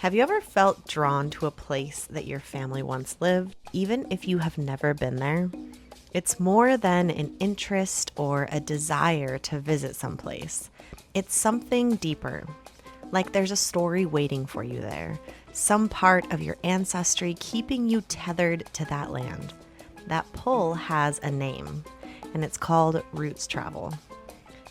Have you ever felt drawn to a place that your family once lived, even if you have never been there? It's more than an interest or a desire to visit someplace. It's something deeper. Like there's a story waiting for you there, some part of your ancestry keeping you tethered to that land. That pull has a name, and it's called roots travel.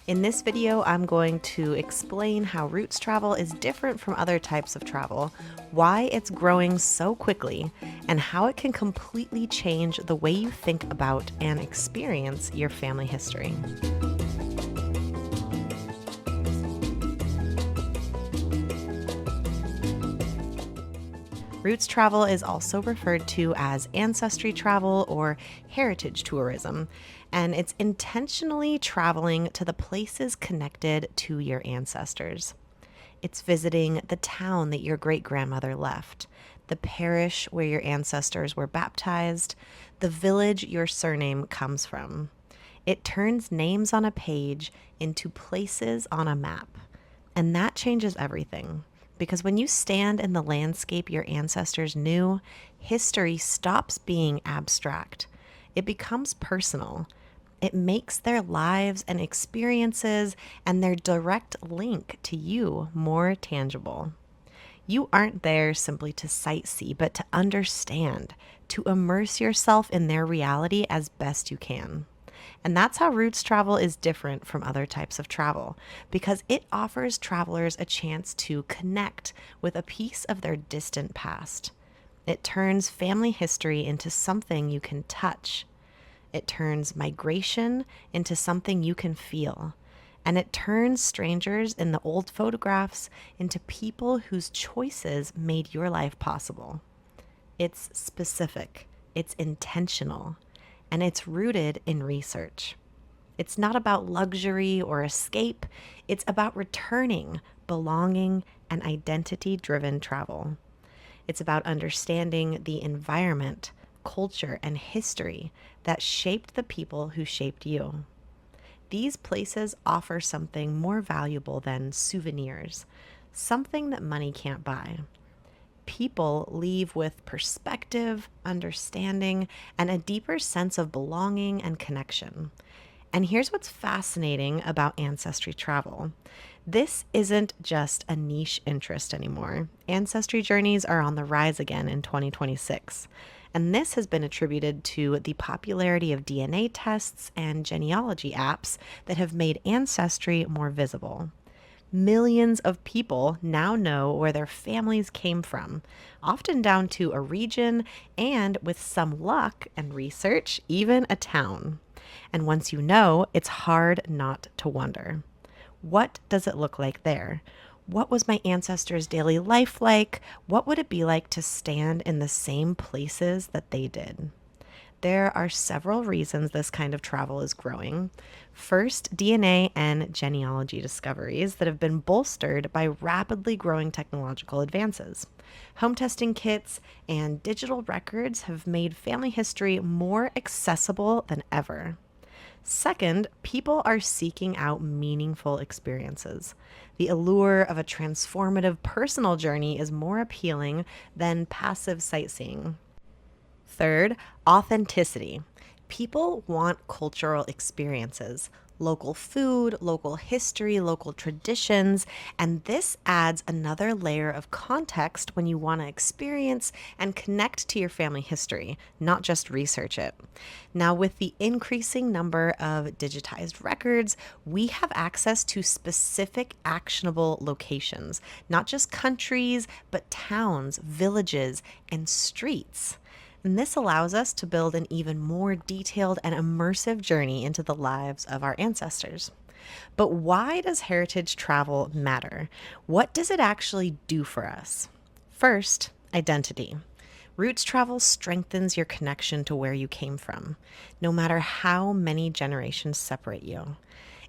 In this video, I'm going to explain how roots travel is different from other types of travel, why it's growing so quickly, and how it can completely change the way you think about and experience your family history. Roots travel is also referred to as ancestry travel or heritage tourism, and it's intentionally traveling to the places connected to your ancestors. It's visiting the town that your great-grandmother left, the parish where your ancestors were baptized, the village your surname comes from. It turns names on a page into places on a map, and that changes everything. Because when you stand in the landscape your ancestors knew, history stops being abstract. It becomes personal. It makes their lives and experiences and their direct link to you more tangible. You aren't there simply to sightsee, but to understand, to immerse yourself in their reality as best you can. And that's how roots travel is different from other types of travel, because it offers travelers a chance to connect with a piece of their distant past. It turns family history into something you can touch. It turns migration into something you can feel. And it turns strangers in the old photographs into people whose choices made your life possible. It's specific, it's intentional, and it's rooted in research. It's not about luxury or escape, it's about returning, belonging, and identity-driven travel. It's about understanding the environment, culture, and history that shaped the people who shaped you. These places offer something more valuable than souvenirs, something that money can't buy. People leave with perspective, understanding, and a deeper sense of belonging and connection. And here's what's fascinating about ancestry travel. This isn't just a niche interest anymore. Ancestry journeys are on the rise again in 2026. And this has been attributed to the popularity of DNA tests and genealogy apps that have made ancestry more visible. Millions of people now know where their families came from, often down to a region and, with some luck and research, even a town. And once you know, it's hard not to wonder. What does it look like there? What was my ancestors' daily life like? What would it be like to stand in the same places that they did? There are several reasons this kind of travel is growing. First, DNA and genealogy discoveries that have been bolstered by rapidly growing technological advances. Home testing kits and digital records have made family history more accessible than ever. Second, people are seeking out meaningful experiences. The allure of a transformative personal journey is more appealing than passive sightseeing. Third, authenticity. People want cultural experiences, local food, local history, local traditions, and this adds another layer of context when you want to experience and connect to your family history, not just research it. Now, with the increasing number of digitized records, we have access to specific actionable locations, not just countries, but towns, villages, and streets. And this allows us to build an even more detailed and immersive journey into the lives of our ancestors. But why does heritage travel matter? What does it actually do for us? First, identity. Roots travel strengthens your connection to where you came from, no matter how many generations separate you.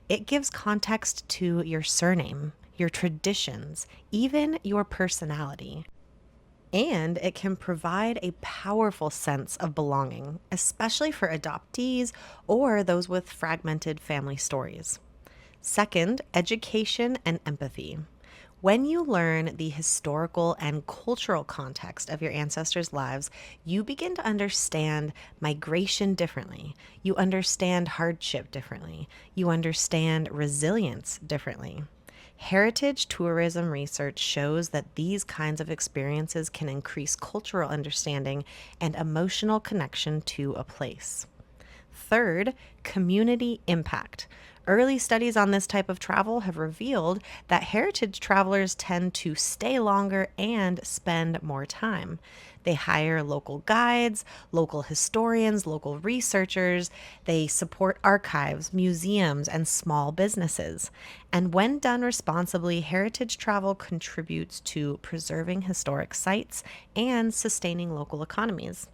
It gives context to your surname, your traditions, even your personality. And it can provide a powerful sense of belonging, especially for adoptees or those with fragmented family stories. Second, education and empathy. When you learn the historical and cultural context of your ancestors' lives, you begin to understand migration differently. You understand hardship differently. You understand resilience differently. Heritage tourism research shows that these kinds of experiences can increase cultural understanding and emotional connection to a place. Third, community impact. Early studies on this type of travel have revealed that heritage travelers tend to stay longer and spend more time. They hire local guides, local historians, local researchers. They support archives, museums, and small businesses. And when done responsibly, heritage travel contributes to preserving historic sites and sustaining local economies.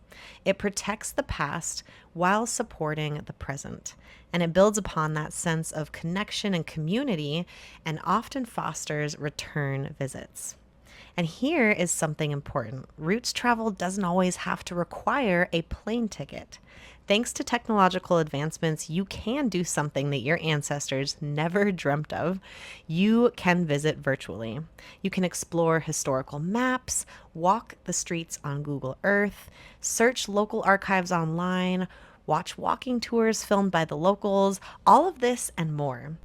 It protects the past while supporting the present. And it builds upon that sense of connection and community and often fosters return visits. And here is something important. Roots travel doesn't always have to require a plane ticket. Thanks to technological advancements, you can do something that your ancestors never dreamt of. You can visit virtually. You can explore historical maps, walk the streets on Google Earth, search local archives online, watch walking tours filmed by the locals, all of this and more,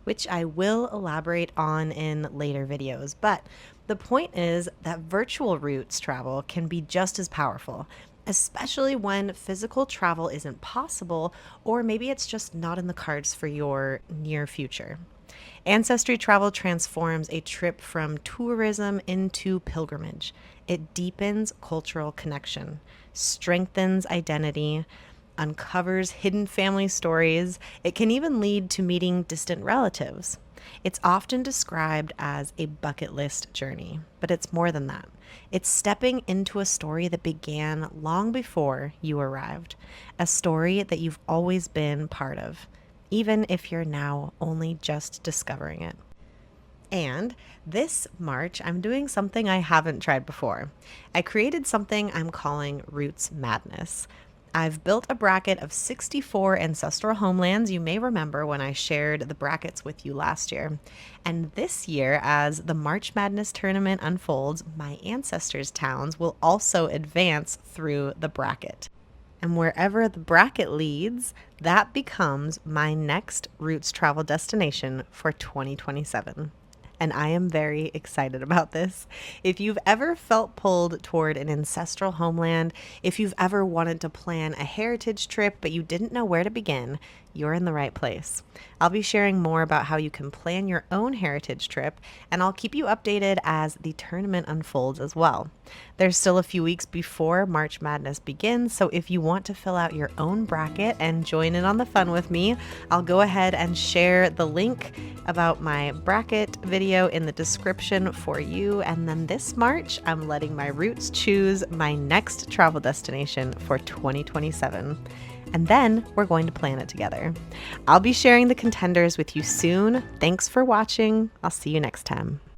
which I will elaborate on in later videos. But the point is that virtual routes travel can be just as powerful, especially when physical travel isn't possible, or maybe it's just not in the cards for your near future. Ancestry travel transforms a trip from tourism into pilgrimage. It deepens cultural connection, strengthens identity, uncovers hidden family stories. It can even lead to meeting distant relatives. It's often described as a bucket list journey, but it's more than that. It's stepping into a story that began long before you arrived, a story that you've always been part of, even if you're now only just discovering it. And this March, I'm doing something I haven't tried before. I created something I'm calling Roots Madness. I've built a bracket of 64 ancestral homelands. You may remember when I shared the brackets with you last year. And this year, as the March Madness tournament unfolds, my ancestors' towns will also advance through the bracket. And wherever the bracket leads, that becomes my next Roots travel destination for 2027. And I am very excited about this. If you've ever felt pulled toward an ancestral homeland, if you've ever wanted to plan a heritage trip but you didn't know where to begin, you're in the right place. I'll be sharing more about how you can plan your own heritage trip, and I'll keep you updated as the tournament unfolds as well. There's still a few weeks before March Madness begins, so if you want to fill out your own bracket and join in on the fun with me, I'll go ahead and share the link about my bracket video in the description for you. And then this March, I'm letting my Roots choose my next travel destination for 2027. And then we're going to plan it together. I'll be sharing the contenders with you soon. Thanks for watching. I'll see you next time.